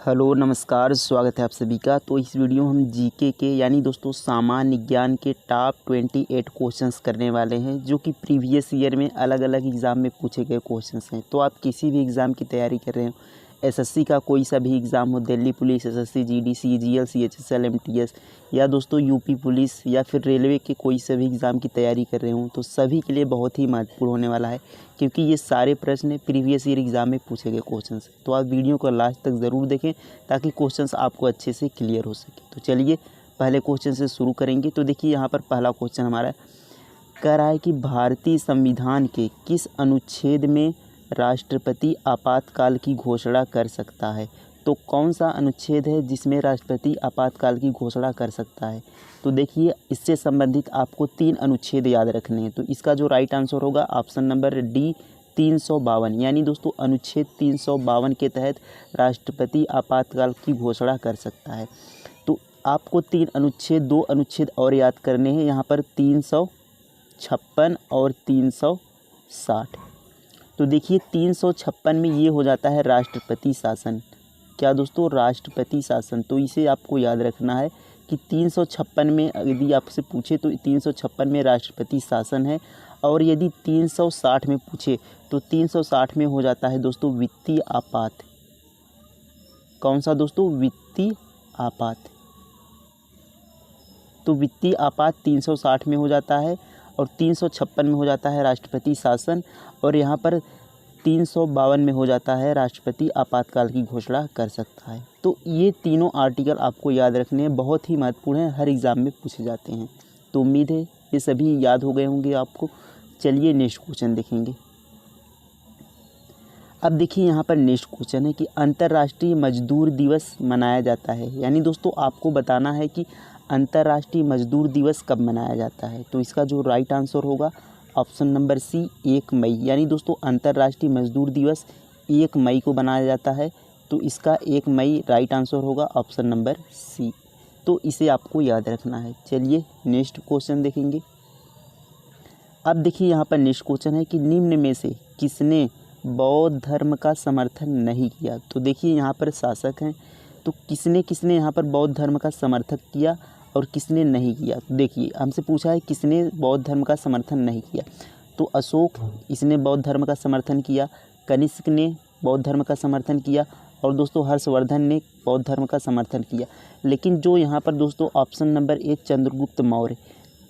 Hello नमस्कार, स्वागत है आप सभी का। तो इस वीडियो में हम जीके के यानी दोस्तों सामान्य ज्ञान के टॉप 28 क्वेश्चंस करने वाले हैं, जो कि प्रीवियस ईयर में अलग अलग एग्ज़ाम में पूछे गए क्वेश्चंस हैं। तो आप किसी भी एग्ज़ाम की तैयारी कर रहे हो, एसएससी का कोई सा भी एग्ज़ाम हो, Delhi police, SSC, GD, GL, CHSL, MTS, या दोस्तों यूपी पुलिस, या फिर रेलवे के कोई सा भी एग्ज़ाम की तैयारी कर रहे हो, तो सभी के लिए बहुत ही महत्वपूर्ण होने वाला है, क्योंकि ये सारे प्रश्न प्रीवियस ईयर एग्ज़ाम में पूछे गए क्वेश्चंस। तो आप वीडियो को लास्ट तक ज़रूर देखें ताकि क्वेश्चंस आपको अच्छे से क्लियर हो सके। तो चलिए पहले क्वेश्चन से शुरू करेंगे। तो देखिए यहाँ पर पहला क्वेश्चन हमारा कह रहा है कि भारतीय संविधान के किस अनुच्छेद में राष्ट्रपति आपातकाल की घोषणा कर सकता है। तो कौन सा अनुच्छेद है जिसमें राष्ट्रपति आपातकाल की घोषणा कर सकता है। तो देखिए इससे संबंधित आपको 3 अनुच्छेद याद रखने हैं। तो इसका जो राइट आंसर होगा ऑप्शन नंबर डी 352, यानी दोस्तों अनुच्छेद 352 के तहत राष्ट्रपति आपातकाल की घोषणा कर सकता है। तो आपको 2 अनुच्छेद और याद करने हैं यहाँ पर, 356 और 360। तो देखिए 356 में ये हो जाता है राष्ट्रपति शासन। क्या दोस्तों, राष्ट्रपति शासन। तो इसे आपको याद रखना है कि 356 में यदि आपसे पूछे तो 356 में राष्ट्रपति शासन है, और यदि 360 में पूछे तो 360 में हो जाता है दोस्तों वित्तीय आपात। कौन सा दोस्तों, वित्तीय आपात। तो वित्तीय आपात 360 में हो जाता है और 356 में हो जाता है राष्ट्रपति शासन, और यहाँ पर 352 में हो जाता है राष्ट्रपति आपातकाल की घोषणा कर सकता है। तो ये तीनों आर्टिकल आपको याद रखने हैं, बहुत ही महत्वपूर्ण है, हर एग्ज़ाम में पूछे जाते हैं। तो उम्मीद है ये सभी याद हो गए होंगे आपको। चलिए नेक्स्ट क्वेश्चन देखेंगे। अब देखिए यहाँ पर नेक्स्ट क्वेश्चन है कि अंतर्राष्ट्रीय मजदूर दिवस मनाया जाता है, यानी दोस्तों आपको बताना है कि अंतर्राष्ट्रीय मजदूर दिवस कब मनाया जाता है। तो इसका जो राइट आंसर होगा ऑप्शन नंबर सी 1 मई, यानी दोस्तों अंतर्राष्ट्रीय मजदूर दिवस 1 मई को मनाया जाता है। तो इसका 1 मई राइट आंसर होगा ऑप्शन नंबर सी। तो इसे आपको याद रखना है। चलिए नेक्स्ट क्वेश्चन देखेंगे। अब देखिए यहाँ पर नेक्स्ट क्वेश्चन है कि निम्न में से किसने बौद्ध धर्म का समर्थन नहीं किया। तो देखिए यहाँ पर शासक हैं, तो किसने किसने यहाँ पर बौद्ध धर्म का समर्थन किया और किसने नहीं किया। तो देखिए हमसे पूछा है किसने बौद्ध धर्म का समर्थन नहीं किया। तो अशोक, इसने बौद्ध धर्म का समर्थन किया, कनिष्क ने बौद्ध धर्म का समर्थन किया, और दोस्तों हर्षवर्धन ने बौद्ध धर्म का समर्थन किया। लेकिन जो यहाँ पर दोस्तों ऑप्शन नंबर 1 चंद्रगुप्त मौर्य,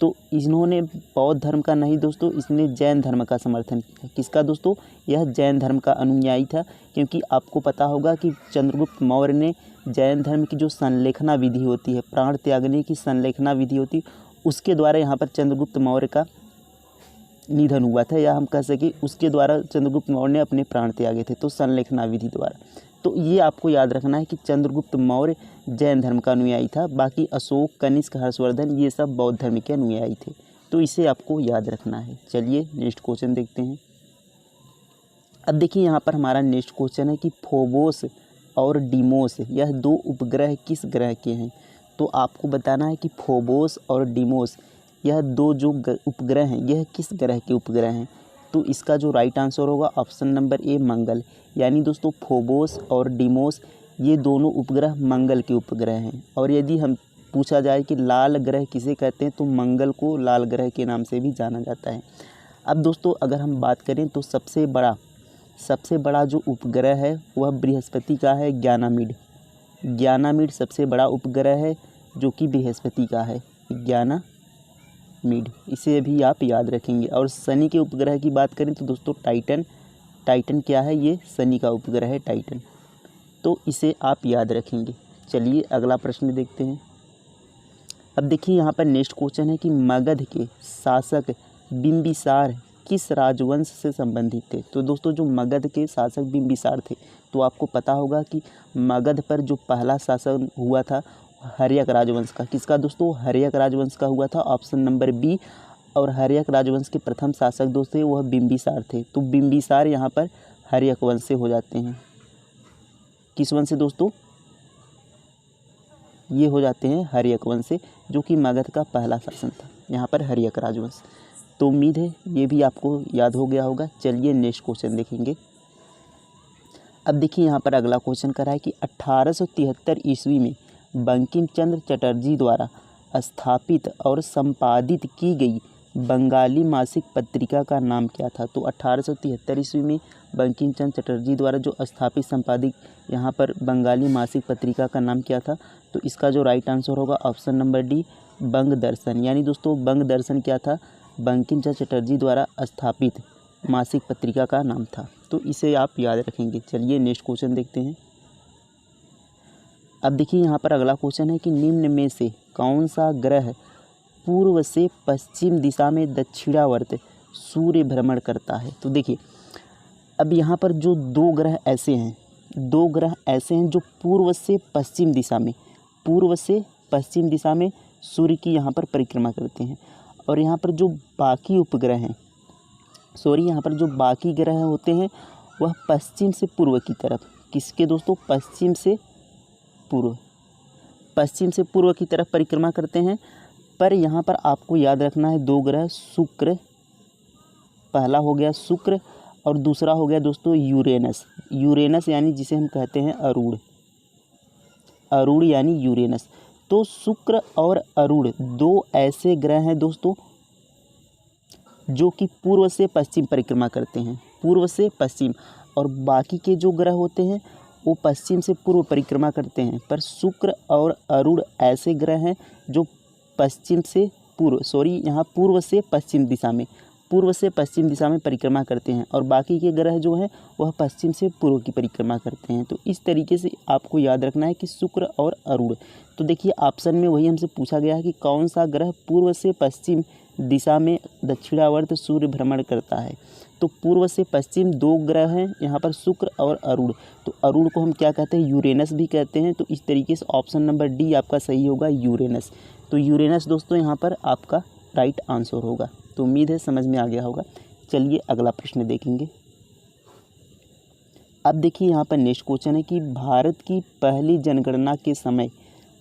तो इन्होंने बौद्ध धर्म का नहीं दोस्तों, इसने जैन धर्म का समर्थन किया। किसका दोस्तों, यह जैन धर्म का अनुयायी था, क्योंकि आपको पता होगा कि चंद्रगुप्त मौर्य ने जैन धर्म की जो संलेखना विधि होती है, प्राण त्यागने की संलेखना विधि होती है, उसके द्वारा यहाँ पर चंद्रगुप्त मौर्य का निधन हुआ था, या हम कह सकें उसके द्वारा चंद्रगुप्त मौर्य ने अपने प्राण त्यागे थे, तो संलेखना विधि द्वारा। तो ये आपको याद रखना है कि चंद्रगुप्त मौर्य जैन धर्म का अनुयायी था, बाकी अशोक, कनिष्क, हर्षवर्धन ये सब बौद्ध धर्म के अनुयायी थे। तो इसे आपको याद रखना है। चलिए नेक्स्ट क्वेश्चन देखते हैं। अब देखिए यहाँ पर हमारा नेक्स्ट क्वेश्चन है कि फोबोस और डीमोस यह 2 उपग्रह किस ग्रह के हैं। तो आपको बताना है कि फोबोस और डीमोस यह 2 जो उपग्रह हैं यह किस ग्रह के उपग्रह हैं। तो इसका जो राइट आंसर होगा ऑप्शन नंबर ए मंगल, यानी दोस्तों फोबोस और डीमोस ये दोनों उपग्रह मंगल के उपग्रह हैं। और यदि हम पूछा जाए कि लाल ग्रह किसे कहते हैं, तो मंगल को लाल ग्रह के नाम से भी जाना जाता है। अब दोस्तों अगर हम बात करें तो सबसे बड़ा जो उपग्रह है वह बृहस्पति का है, ज्ञानामीड। ज्ञानामीड सबसे बड़ा उपग्रह है जो कि बृहस्पति का है, ज्ञानामीड। इसे भी आप याद रखेंगे। और शनि के उपग्रह की बात करें तो दोस्तों टाइटन क्या है, ये शनि का उपग्रह है टाइटन। तो इसे आप याद रखेंगे। चलिए अगला प्रश्न देखते हैं। अब देखिए यहाँ पर नेक्स्ट क्वेश्चन है कि मगध के शासक बिंबिसार किस राजवंश से संबंधित थे। तो दोस्तों जो मगध के शासक बिंबिसार थे, तो आपको पता होगा कि मगध पर जो पहला शासन हुआ था हर्यक राजवंश का। किसका दोस्तों, हर्यक राजवंश का हुआ था, ऑप्शन नंबर बी। और हर्यक राजवंश के प्रथम शासक दोस्त थे वह बिंबिसार थे। तो बिंबिसार यहाँ पर हर्यक वंश से हो जाते हैं। किस वंश से दोस्तों, ये हो जाते हैं हर्यक वंश से, जो कि मगध का पहला शासन था यहाँ पर हर्यक राजवंश। तो उम्मीद है ये भी आपको याद हो गया होगा। चलिए नेक्स्ट क्वेश्चन देखेंगे। अब देखिए यहाँ पर अगला क्वेश्चन करा है कि 1873 ईस्वी में बंकिम चंद्र चटर्जी द्वारा स्थापित और संपादित की गई बंगाली मासिक पत्रिका का नाम क्या था। तो 1873 ईस्वी में बंकिम चंद्र चटर्जी द्वारा जो स्थापित संपादित यहाँ पर बंगाली मासिक पत्रिका का नाम क्या था। तो इसका जो राइट आंसर होगा ऑप्शन नंबर डी, बंग दर्शन। यानी दोस्तों बंग दर्शन क्या था, बंकिम चंद्र चटर्जी द्वारा स्थापित मासिक पत्रिका का नाम था। तो इसे आप याद रखेंगे। चलिए नेक्स्ट क्वेश्चन देखते हैं। अब देखिए यहाँ पर अगला क्वेश्चन है कि निम्न में से कौन सा ग्रह पूर्व से पश्चिम दिशा में दक्षिणावर्त सूर्य भ्रमण करता है। तो देखिए अब यहाँ पर जो दो ग्रह ऐसे हैं जो पूर्व से पश्चिम दिशा में सूर्य की यहाँ पर परिक्रमा करते हैं। और यहाँ पर जो बाकी उपग्रह हैं यहाँ पर जो बाकी ग्रह होते हैं वह पश्चिम से पूर्व की तरफ, किसके दोस्तों, पश्चिम से पूर्व की तरफ परिक्रमा करते हैं। पर यहाँ पर आपको याद रखना है दो ग्रह शुक्र, पहला हो गया शुक्र और दूसरा हो गया दोस्तों यूरेनस यानी जिसे हम कहते हैं अरूण यानी यूरेनस। तो शुक्र और अरूण दो ऐसे ग्रह हैं दोस्तों जो कि पूर्व से पश्चिम परिक्रमा करते हैं, पूर्व से पश्चिम। और बाकी के जो ग्रह होते हैं वो पश्चिम से पूर्व परिक्रमा करते हैं। पर शुक्र और अरूण ऐसे ग्रह हैं जो पूर्व से पश्चिम दिशा में परिक्रमा करते हैं। और बाकी के ग्रह जो हैं वह पश्चिम से पूर्व की परिक्रमा करते हैं। तो इस तरीके से आपको याद रखना है कि शुक्र और अरूण। तो देखिए ऑप्शन में वही हमसे पूछा गया है कि कौन सा ग्रह पूर्व से पश्चिम दिशा में दक्षिणावर्त सूर्य भ्रमण करता है। तो पूर्व से पश्चिम दो ग्रह हैं यहाँ पर शुक्र और अरूण। तो अरूण को हम क्या कहते हैं, यूरेनस भी कहते हैं। तो इस तरीके से ऑप्शन नंबर डी आपका सही होगा, यूरेनस। तो यूरेनस दोस्तों यहाँ पर आपका राइट आंसर होगा। तो उम्मीद है समझ में आ गया होगा। चलिए अगला प्रश्न देखेंगे। अब देखिए यहाँ पर नेक्स्ट क्वेश्चन है कि भारत की पहली जनगणना के समय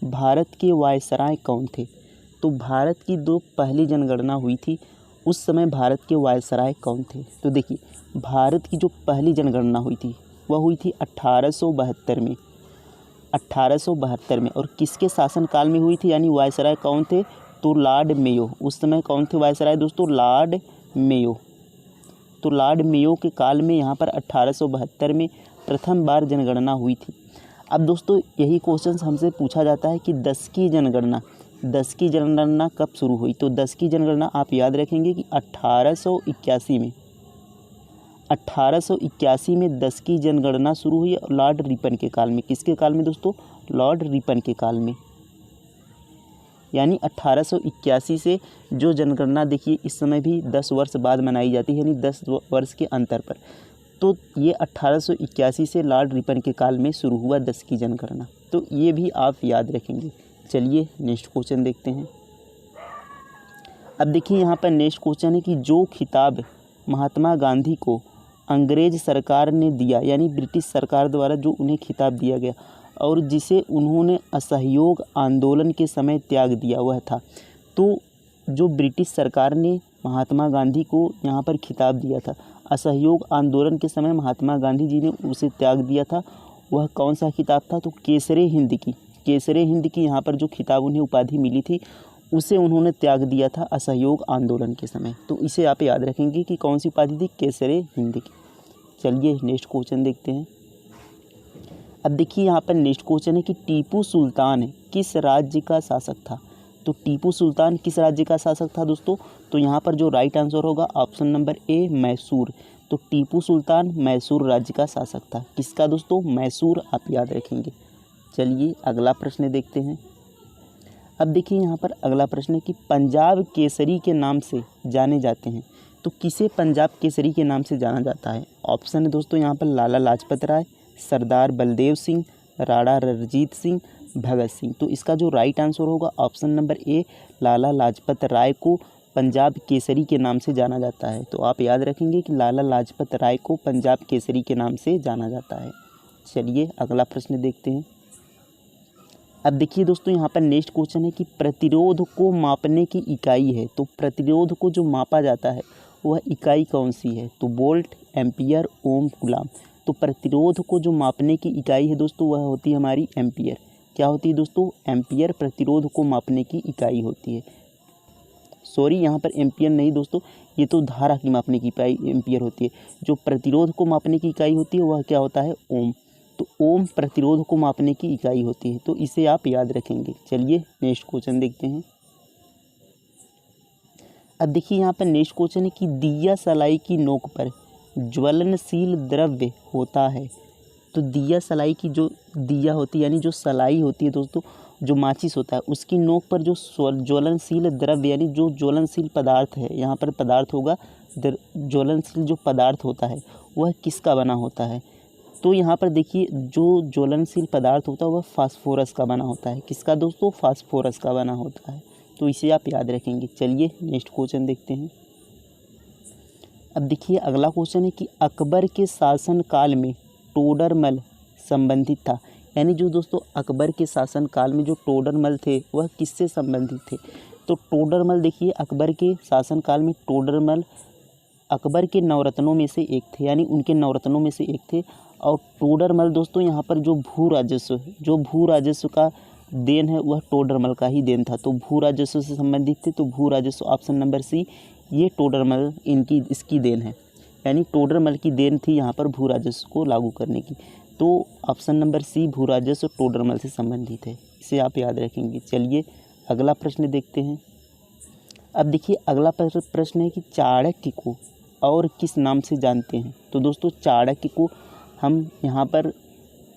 भारत के वायसराय कौन थे। तो भारत की पहली जनगणना हुई थी उस समय भारत के वायसराय कौन थे। तो देखिए भारत की जो पहली जनगणना हुई थी वह हुई थी 1872 में। और किसके शासनकाल में हुई थी, यानी वायसराय कौन थे, तो लॉर्ड मेयो। उस समय कौन थे वायसराय दोस्तों, लॉर्ड मेयो। तो लॉर्ड मेयो के काल में यहाँ पर 1872 में प्रथम बार जनगणना हुई थी। अब दोस्तों यही क्वेश्चन हमसे पूछा जाता है कि 10 की जनगणना कब शुरू हुई। तो 10 की जनगणना आप याद रखेंगे कि 1881 में 10 की जनगणना शुरू हुई लॉर्ड रिपन के काल में। किसके काल में दोस्तों, लॉर्ड रिपन के काल में। यानी 1881 से जो जनगणना देखिए इस समय भी 10 वर्ष बाद मनाई जाती है, यानी 10 वर्ष के अंतर पर। तो ये 1881 से लॉर्ड रिपन के काल में शुरू हुआ 10 की जनगणना। तो ये भी आप याद रखेंगे। चलिए नेक्स्ट क्वेश्चन देखते हैं। अब देखिए यहाँ पर नेक्स्ट क्वेश्चन है कि जो खिताब महात्मा गांधी को अंग्रेज सरकार ने दिया, यानी ब्रिटिश सरकार द्वारा जो उन्हें खिताब दिया गया और जिसे उन्होंने असहयोग आंदोलन के समय त्याग दिया वह था। तो जो ब्रिटिश सरकार ने महात्मा गांधी को यहाँ पर खिताब दिया था, असहयोग आंदोलन के समय महात्मा गांधी जी ने उसे त्याग दिया था, वह कौन सा खिताब था, तो केसरे हिंद की यहाँ पर जो खिताब उन्हें उपाधि मिली थी उसे उन्होंने त्याग दिया था असहयोग आंदोलन के समय। तो इसे आप याद रखेंगे कि कौन सी उपाधि थी, केसरे हिंद की। चलिए नेक्स्ट क्वेश्चन देखते हैं। अब देखिए यहाँ पर नेक्स्ट क्वेश्चन है कि टीपू सुल्तान किस राज्य का शासक था। तो टीपू सुल्तान किस राज्य का शासक था दोस्तों, तो यहाँ पर जो राइट आंसर होगा ऑप्शन नंबर ए, मैसूर। तो टीपू सुल्तान मैसूर राज्य का शासक था। किसका दोस्तों, मैसूर, आप याद रखेंगे। चलिए अगला प्रश्न देखते हैं। अब देखिए यहाँ पर अगला प्रश्न है कि पंजाब केसरी के नाम से जाने जाते हैं। तो किसे पंजाब केसरी के नाम से जाना जाता है। ऑप्शन है दोस्तों यहाँ पर लाला लाजपत राय, सरदार बलदेव सिंह, राणा रणजीत सिंह, भगत सिंह। तो इसका जो राइट आंसर होगा option number A, Lala Lajpat Rai को पंजाब केसरी के नाम से जाना जाता है। तो आप याद रखेंगे कि लाला लाजपत राय को पंजाब केसरी के नाम से जाना जाता है। चलिए अगला प्रश्न देखते हैं। अब देखिए दोस्तों यहाँ पर नेक्स्ट क्वेश्चन है कि प्रतिरोध को मापने की इकाई है। तो प्रतिरोध को जो मापा जाता है वह इकाई कौन सी है, तो वोल्ट, एम्पियर, ओम, कूलम। तो तो प्रतिरोध को जो मापने की इकाई है दोस्तों वह होती है हमारी एम्पियर। क्या होती है दोस्तों? एम्पियर प्रतिरोध को मापने की इकाई होती है। सॉरी, यहाँ पर एम्पियर नहीं दोस्तों, ये तो धारा की मापने की इकाई एम्पियर होती है। जो प्रतिरोध को मापने की इकाई होती है वह क्या होता है? ओम। तो ओम प्रतिरोध को मापने की इकाई होती है, तो इसे आप याद रखेंगे। चलिए नेक्स्ट क्वेश्चन देखते हैं। अब देखिए यहाँ पर नेक्स्ट क्वेश्चन है कि दिया सलाई की नोक पर ज्वलनशील द्रव्य होता है। तो दिया सलाई की जो दिया होती है यानी जो सलाई होती है दोस्तों, जो माचिस होता है उसकी नोक पर जो ज्वलनशील द्रव्य यानी जो ज्वलनशील पदार्थ है, यहाँ पर पदार्थ होगा, ज्वलनशील जो पदार्थ होता है वह किसका बना होता है? तो यहाँ पर देखिए जो ज्वलनशील पदार्थ होता है वह फास्फोरस का बना होता है। किसका दोस्तों? फास्फोरस का बना होता है, तो इसे आप याद रखेंगे। चलिए नेक्स्ट क्वेश्चन देखते हैं। अब देखिए अगला क्वेश्चन है कि अकबर के शासनकाल में टोडरमल संबंधित था। यानी जो दोस्तों अकबर के शासनकाल में जो टोडरमल थे वह किससे संबंधित थे? तो टोडरमल देखिए अकबर के शासनकाल में टोडरमल अकबर के नवरत्नों में से एक थे, यानी उनके नवरत्नों में से एक थे। और टोडरमल दोस्तों यहाँ पर जो भू राजस्व का देन है वह टोडरमल का ही देन था। तो भू राजस्व से संबंधित थे, तो भू राजस्व ऑप्शन नंबर सी, ये टोडरमल इसकी देन है। यानी टोडरमल की देन थी यहाँ पर भू राजस्व को लागू करने की। तो ऑप्शन नंबर सी भू राजस्व टोडरमल से संबंधित है, इसे आप याद रखेंगे। चलिए अगला प्रश्न देखते हैं। अब देखिए अगला प्रश्न है कि चाणक्य को और किस नाम से जानते हैं? तो दोस्तों चाणक्य को हम यहाँ पर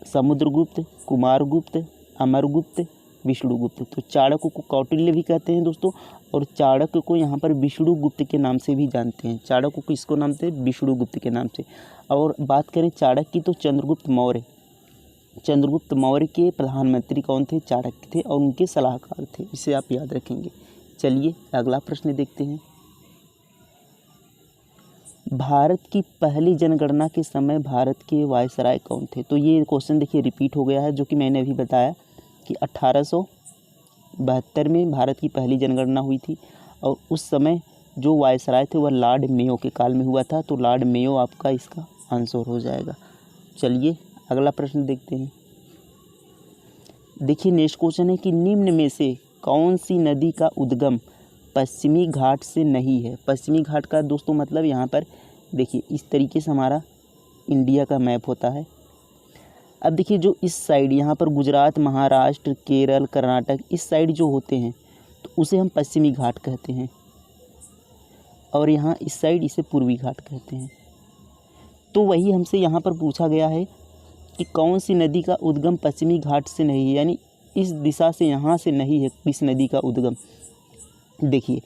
समुद्रगुप्त, कुमारगुप्त, अमरगुप्त, विष्णुगुप्त, तो चाणक्य को कौटिल्य भी कहते हैं दोस्तों, और चाणक्य को यहाँ पर विष्णुगुप्त के नाम से भी जानते हैं। चाणक्य को इसको नाम से विष्णुगुप्त के नाम से। और बात करें चाणक्य की तो चंद्रगुप्त मौर्य के प्रधानमंत्री कौन थे? चाणक्य थे, और उनके सलाहकार थे, इसे आप याद रखेंगे। चलिए अगला प्रश्न देखते हैं। भारत की पहली जनगणना के समय भारत के वायसराय कौन थे? तो ये क्वेश्चन देखिए रिपीट हो गया है, जो कि मैंने अभी बताया कि 1872 में भारत की पहली जनगणना हुई थी, और उस समय जो वायसराय थे वह लॉर्ड मेयो के काल में हुआ था। तो लॉर्ड मेयो आपका इसका आंसर हो जाएगा। चलिए अगला प्रश्न देखते हैं। देखिए नेक्स्ट क्वेश्चन है कि निम्न में से कौन सी नदी का उद्गम पश्चिमी घाट से नहीं है? पश्चिमी घाट का दोस्तों मतलब यहाँ पर देखिए इस तरीके से हमारा इंडिया का मैप होता है। अब देखिए जो इस साइड यहाँ पर गुजरात, महाराष्ट्र, केरल, कर्नाटक, इस साइड जो होते हैं तो उसे हम पश्चिमी घाट कहते हैं, और यहाँ इस साइड इसे पूर्वी घाट कहते हैं। तो वही हमसे यहाँ पर पूछा गया है कि कौन सी नदी का उद्गम पश्चिमी घाट से नहीं है, यानी इस दिशा से यहाँ से नहीं है इस नदी का उद्गम। देखिए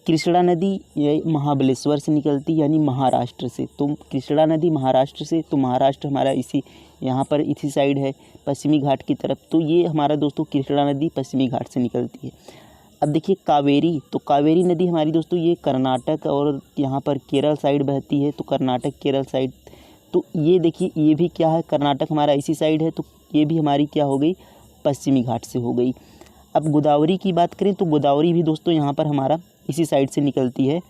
कृष्णा नदी ये महाबलेश्वर से निकलती, यानी महाराष्ट्र से। तो कृष्णा नदी महाराष्ट्र से, तो महाराष्ट्र हमारा इसी यहाँ पर इसी साइड है पश्चिमी घाट की तरफ। तो ये हमारा दोस्तों कृष्णा नदी पश्चिमी घाट से निकलती है। अब देखिए कावेरी, तो कावेरी नदी हमारी दोस्तों ये कर्नाटक और यहाँ पर केरल साइड बहती है। तो कर्नाटक केरल साइड, तो ये देखिए ये भी क्या है, कर्नाटक हमारा इसी साइड है, तो ये भी हमारी क्या हो गई, पश्चिमी घाट से हो गई। अब गोदावरी की बात करें तो गोदावरी भी दोस्तों यहाँ पर हमारा इसी साइड से निकलती है,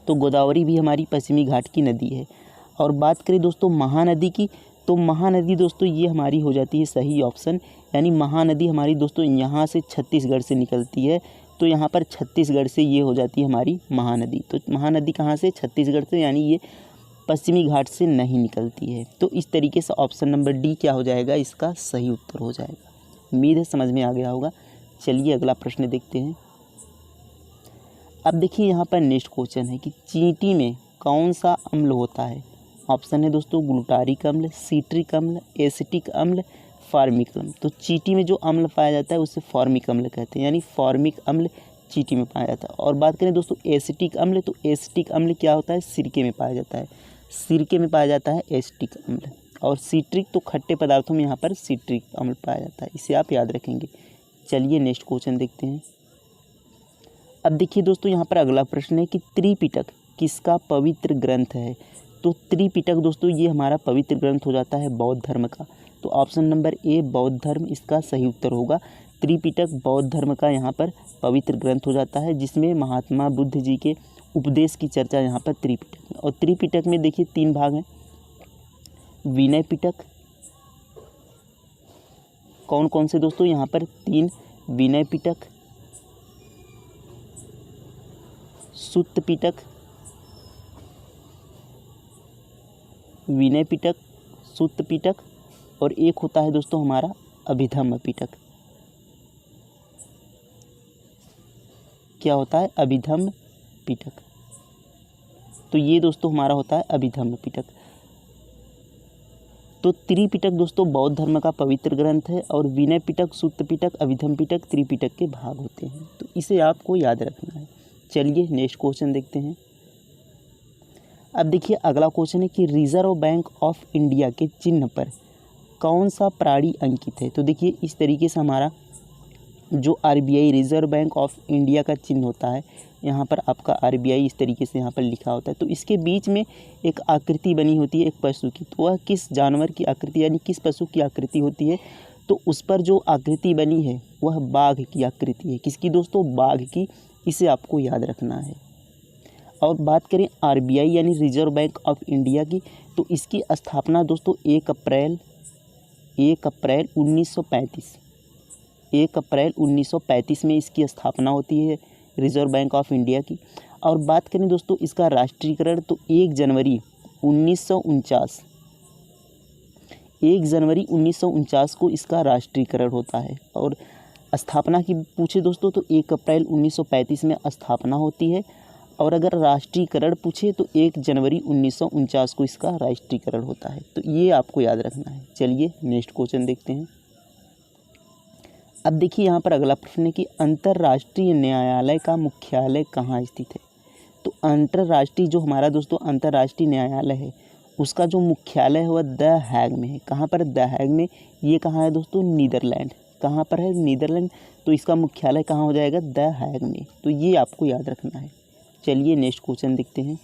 तो गोदावरी भी हमारी पश्चिमी घाट की नदी है। और बात करें दोस्तों महानदी की, तो महानदी दोस्तों ये हमारी हो जाती है सही ऑप्शन, यानी महानदी हमारी दोस्तों यहाँ से छत्तीसगढ़ से निकलती है। तो यहाँ पर छत्तीसगढ़ से ये हो जाती है हमारी महानदी। तो महानदी कहाँ से? छत्तीसगढ़ से, यानी ये पश्चिमी घाट से नहीं निकलती है। तो इस तरीके से ऑप्शन नंबर डी क्या हो जाएगा, इसका सही उत्तर हो जाएगा। उम्मीद है समझ में आ गया होगा। चलिए अगला प्रश्न देखते हैं। अब देखिए यहाँ पर नेक्स्ट क्वेश्चन है कि चींटी में कौन सा अम्ल होता है? ऑप्शन है दोस्तों ग्लूटारिक अम्ल, सिट्रिक अम्ल, एसिटिक अम्ल, फॉर्मिक अम्ल। तो चींटी में जो अम्ल पाया जाता है उसे फॉर्मिक अम्ल कहते हैं, यानी फॉर्मिक अम्ल चींटी में पाया जाता है। और बात करें दोस्तों एसिटिक अम्ल, तो एसिटिक अम्ल क्या होता है, सिरके में पाया जाता है, सिरके में पाया जाता है एसिटिक अम्ल। और सिट्रिक तो खट्टे पदार्थों में यहाँ पर सिट्रिक अम्ल पाया जाता है, इसे आप याद रखेंगे। चलिए नेक्स्ट क्वेश्चन देखते हैं। अब देखिए दोस्तों यहाँ पर अगला प्रश्न है कि त्रिपिटक किसका पवित्र ग्रंथ है? तो त्रिपिटक दोस्तों ये हमारा पवित्र ग्रंथ हो जाता है बौद्ध धर्म का। तो ऑप्शन नंबर ए बौद्ध धर्म इसका सही उत्तर होगा। त्रिपिटक बौद्ध धर्म का यहाँ पर पवित्र ग्रंथ हो जाता है, जिसमें महात्मा बुद्ध जी के उपदेश की चर्चा यहाँ पर त्रिपिटक में। और त्रिपिटक में देखिए 3 भाग हैं। विनय पिटक। कौन कौन से दोस्तों, यहाँ पर 3, विनय पिटक, सुत्त पिटक, विनय पिटक, सुत्त पिटक, और एक होता है दोस्तों हमारा अभिधम्म पिटक। क्या होता है? अभिधम्म पिटक। तो ये दोस्तों हमारा होता है अभिधम्म पिटक। तो त्रिपिटक दोस्तों बौद्ध धर्म का पवित्र ग्रंथ है, और विनय पिटक, सुत्त पिटक, अभिधम्म पिटक त्रिपिटक के भाग होते हैं। तो इसे आपको याद रखना है। चलिए नेक्स्ट क्वेश्चन देखते हैं। अब देखिए अगला क्वेश्चन है कि रिजर्व बैंक ऑफ इंडिया के चिन्ह पर कौन सा प्राणी अंकित है। तो देखिए इस तरीके से हमारा जो RBI reserve bank of India का चिन्ह होता है, यहाँ पर आपका आरबीआई इस तरीके से यहाँ पर लिखा होता है। तो इसके बीच में एक आकृति बनी होती है एक पशु की, तो वह किस जानवर की आकृति यानी किस पशु की आकृति होती है। तो उस पर जो आकृति बनी है वह बाघ की आकृति है। किसकी दोस्तों? बाघ की। इसे आपको याद रखना है। और बात करें आरबीआई यानी रिजर्व बैंक ऑफ इंडिया की, तो इसकी स्थापना दोस्तों 1 अप्रैल 1935 में इसकी स्थापना होती है रिजर्व बैंक ऑफ इंडिया की। और बात करें दोस्तों इसका राष्ट्रीयकरण, तो 1 जनवरी 1949 को इसका राष्ट्रीयकरण होता है। और स्थापना की पूछे दोस्तों तो 1 अप्रैल 1935 में स्थापना होती है, और अगर राष्ट्रीयकरण पूछे तो 1 जनवरी 1949 को इसका राष्ट्रीयकरण होता है। तो ये आपको याद रखना है। चलिए नेक्स्ट क्वेश्चन देखते हैं। अब देखिए यहाँ पर अगला प्रश्न है कि अंतर्राष्ट्रीय न्यायालय का मुख्यालय कहाँ स्थित है। तो अंतर्राष्ट्रीय जो हमारा दोस्तों अंतर्राष्ट्रीय न्यायालय है उसका जो मुख्यालय है वह द हैग में है। कहाँ पर? द हैग में। ये कहाँ है दोस्तों? नीदरलैंड। कहाँ पर है? नीदरलैंड। तो इसका मुख्यालय कहाँ हो जाएगा? द हैग में। तो ये आपको याद रखना है। चलिए नेक्स्ट क्वेश्चन देखते हैं।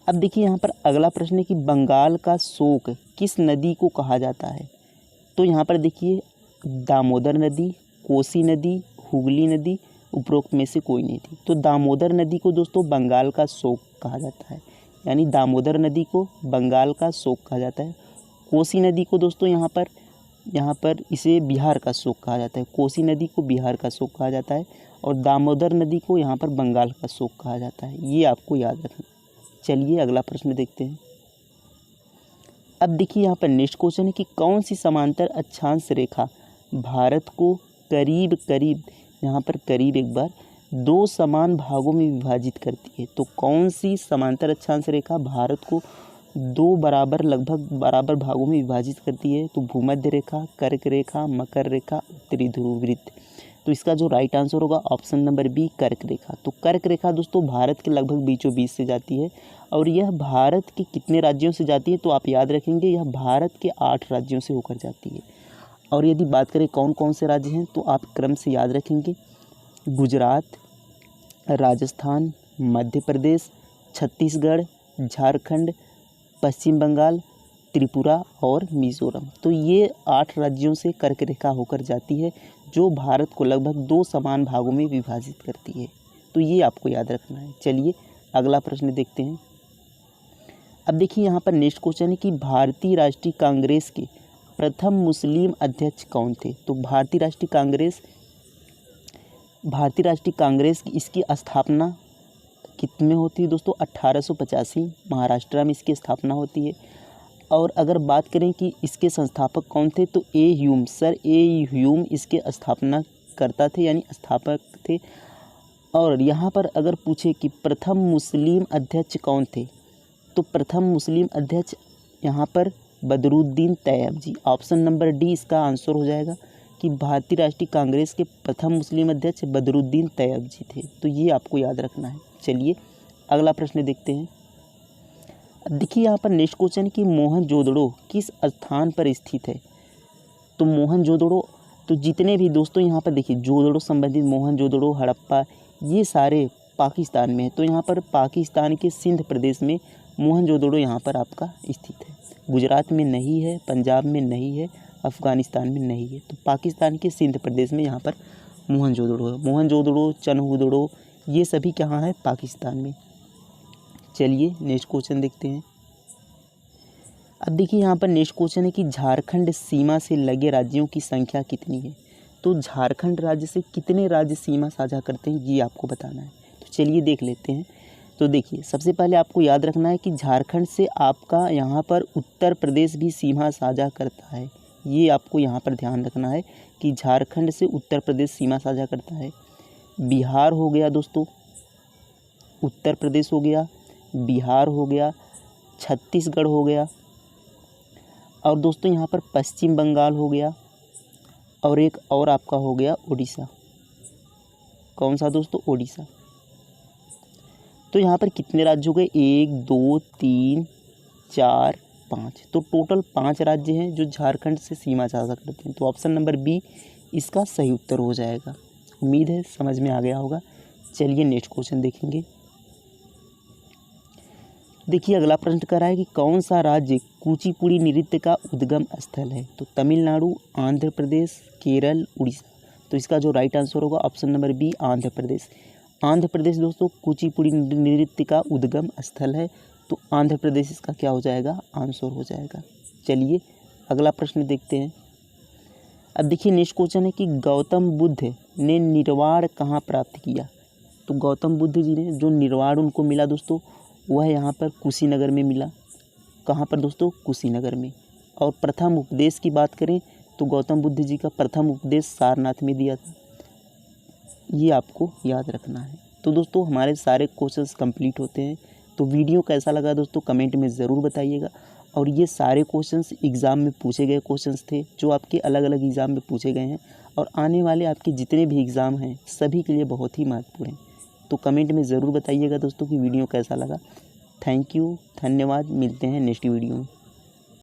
अब देखिए यहाँ पर अगला प्रश्न है कि बंगाल का शोक किस नदी को कहा जाता है। तो यहाँ पर देखिए दामोदर नदी, कोसी नदी, हुगली नदी, उपरोक्त में से कोई नहीं थी। तो दामोदर नदी को दोस्तों बंगाल का शोक कहा जाता है, यानी दामोदर नदी को बंगाल का शोक कहा जाता है। कोसी नदी को दोस्तों यहाँ पर इसे बिहार का शोक कहा जाता है। कोसी नदी को बिहार का शोक कहा जाता है, और दामोदर नदी को यहाँ पर बंगाल का शोक कहा जाता है। ये आपको याद रखना। चलिए अगला प्रश्न देखते हैं। अब देखिए यहाँ पर नेक्स्ट क्वेश्चन है कि कौन सी समांतर अक्षांश रेखा भारत को करीब यहाँ पर करीब एक बार 2 समान भागों में विभाजित करती है। तो कौन सी समांतर अक्षांश रेखा भारत को 2 लगभग बराबर भागों में विभाजित करती है। तो भूमध्य रेखा, कर्क रेखा, मकर रेखा, उत्तरी ध्रुव वृत्त। तो इसका जो राइट आंसर होगा ऑप्शन नंबर बी, कर्क रेखा। तो कर्क रेखा दोस्तों भारत के लगभग बीचों बीच से जाती है, और यह भारत के कितने राज्यों से जाती है। तो आप याद रखेंगे यह भारत के 8 राज्यों से होकर जाती है। और यदि बात करें कौन कौन से राज्य हैं, तो आप क्रम से याद रखेंगे। गुजरात, राजस्थान, मध्य प्रदेश, छत्तीसगढ़, झारखंड, पश्चिम बंगाल, त्रिपुरा और मिज़ोरम। तो ये 8 राज्यों से कर्क रेखा होकर जाती है, जो भारत को लगभग 2 समान भागों में विभाजित करती है। तो ये आपको याद रखना है। चलिए अगला प्रश्न देखते हैं। अब देखिए यहाँ पर नेक्स्ट क्वेश्चन है कि भारतीय राष्ट्रीय कांग्रेस के प्रथम मुस्लिम अध्यक्ष कौन थे। तो भारतीय राष्ट्रीय कांग्रेस की इसकी स्थापना कितने होती है दोस्तों? 1885 महाराष्ट्र में इसकी स्थापना होती है। और अगर बात करें कि इसके संस्थापक कौन थे, तो सर ए ह्यूम इसके स्थापना करता थे यानी स्थापक थे। और यहाँ पर अगर पूछे कि प्रथम मुस्लिम अध्यक्ष कौन थे, तो प्रथम मुस्लिम अध्यक्ष यहाँ पर बदरुद्दीन तैयब जी। ऑप्शन नंबर डी इसका आंसर हो जाएगा कि भारतीय राष्ट्रीय कांग्रेस के प्रथम मुस्लिम अध्यक्ष बदरुद्दीन तैयब जी थे। तो ये आपको याद रखना है। चलिए अगला प्रश्न देखते हैं। अब देखिए यहाँ पर नेक्स्ट क्वेश्चन कि मोहनजोदड़ो किस स्थान पर स्थित है। तो मोहनजोदड़ो, तो जितने भी दोस्तों यहाँ पर देखिए जोदड़ो संबंधित मोहनजोदड़ो, हड़प्पा, ये सारे पाकिस्तान में है। तो यहाँ पर पाकिस्तान के सिंध प्रदेश में मोहनजोदड़ो यहाँ पर आपका स्थित है। गुजरात में नहीं है, पंजाब में नहीं है, अफ़गानिस्तान में नहीं है। तो पाकिस्तान के सिंध प्रदेश में यहाँ पर मोहनजोदड़ो है। मोहनजोदड़ो, चनहुदड़ो, ये सभी कहाँ है? पाकिस्तान में। चलिए नेक्स्ट क्वेश्चन देखते हैं। अब देखिए यहाँ पर नेक्स्ट क्वेश्चन है कि झारखंड सीमा से लगे राज्यों की संख्या कितनी है। तो झारखंड राज्य से कितने राज्य सीमा साझा करते हैं ये आपको बताना है। तो चलिए देख लेते हैं। तो देखिए सबसे पहले आपको याद रखना है कि झारखंड से आपका यहाँ पर उत्तर प्रदेश भी सीमा साझा करता है। ये आपको यहाँ पर ध्यान रखना है कि झारखंड से उत्तर प्रदेश सीमा साझा करता है। बिहार हो गया दोस्तों, उत्तर प्रदेश हो गया, बिहार हो गया, छत्तीसगढ़ हो गया, और दोस्तों यहाँ पर पश्चिम बंगाल हो गया, और एक और आपका हो गया उड़ीसा। कौन सा दोस्तों? उड़ीसा। तो यहाँ पर कितने राज्य हो गए? 1 2 3 4 5। तो टोटल 5 राज्य हैं जो झारखंड से सीमा साझा करते हैं। तो ऑप्शन नंबर बी इसका सही उत्तर हो जाएगा। उम्मीद है समझ में आ गया होगा। चलिए नेक्स्ट क्वेश्चन देखेंगे। देखिए अगला प्रश्न कर रहा है कि कौन सा राज्य कुचिपुड़ी नृत्य का उद्गम स्थल है। तो तमिलनाडु, आंध्र प्रदेश, केरल, उड़ीसा। तो इसका जो राइट आंसर होगा option number B Andhra Pradesh. Andhra Pradesh दोस्तों कुचिपुड़ी नृत्य का उद्गम स्थल है। तो आंध्र प्रदेश इसका क्या हो जाएगा? आंसर हो जाएगा। चलिए अगला प्रश्न देखते हैं। अब देखिए नेक्स्ट क्वेश्चन है कि गौतम बुद्ध ने निर्वाण कहाँ प्राप्त किया। तो गौतम बुद्ध जी ने जो निर्वाण उनको मिला दोस्तों वह यहाँ पर कुशीनगर में मिला। कहाँ पर दोस्तों? कुशीनगर में। और प्रथम उपदेश की बात करें तो गौतम बुद्ध जी का प्रथम उपदेश सारनाथ में दिया था। ये आपको याद रखना है। तो दोस्तों हमारे सारे क्वेश्चंस कंप्लीट होते हैं। तो वीडियो कैसा लगा दोस्तों कमेंट में ज़रूर बताइएगा। और ये सारे क्वेश्चंस एग्ज़ाम में पूछे गए क्वेश्चंस थे जो आपके अलग अलग एग्ज़ाम में पूछे गए हैं और आने वाले आपके जितने भी एग्ज़ाम हैं सभी के लिए बहुत ही महत्वपूर्ण हैं। तो कमेंट में ज़रूर बताइएगा दोस्तों कि वीडियो कैसा लगा। थैंक यू, धन्यवाद। मिलते हैं नेक्स्ट वीडियो में।